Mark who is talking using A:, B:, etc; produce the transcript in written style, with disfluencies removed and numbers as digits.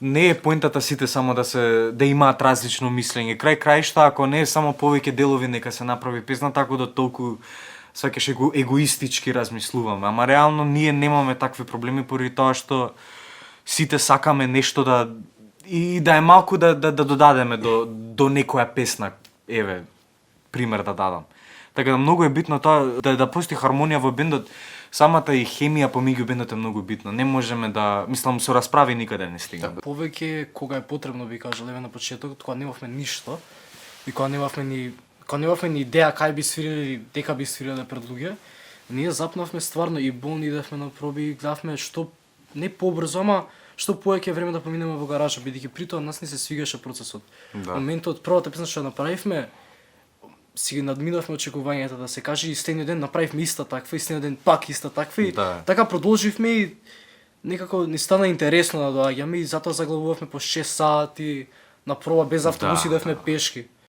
A: не е поентата сите само да имаат различно мислење. Крај краишта, ако не е само повеќе делови нека се направи песна, така да толку сакаш егоистички размислуваме. Ама реално ние немаме такви проблеми поради тоа што сите сакаме нешто и да е малку да додадеме до некоја песна. Еве, пример да дадам. Така да многу е битно тоа да постои хармонија во бендот. Самата и хемија помеѓу бендот е многу битна. Не можеме мислам со расправи никаде не стигнеме.
B: Повеќе кога е потребно би кажал еве на почетокот кога немавме ништо и кога немавме ни идеја кај би свириле, дека би свириле пред луѓе, ние запнавме стварно и болни, идевме на проби, гледавме што не побрзо, ама што повеќе време да поминеме во гаража, бидејќи при тоа нас не се свигаше процесот.
A: Да.
B: Моментот првата песна што направивме си надминавме очекувањата, да се каже, и следниот ден направивме иста таква, и следниот ден пак иста таква, и така продолживме и некако ни стана интересно да доаѓаме и затоа заглавувавме по 6 сати на проба без автобуси, идевме пешки.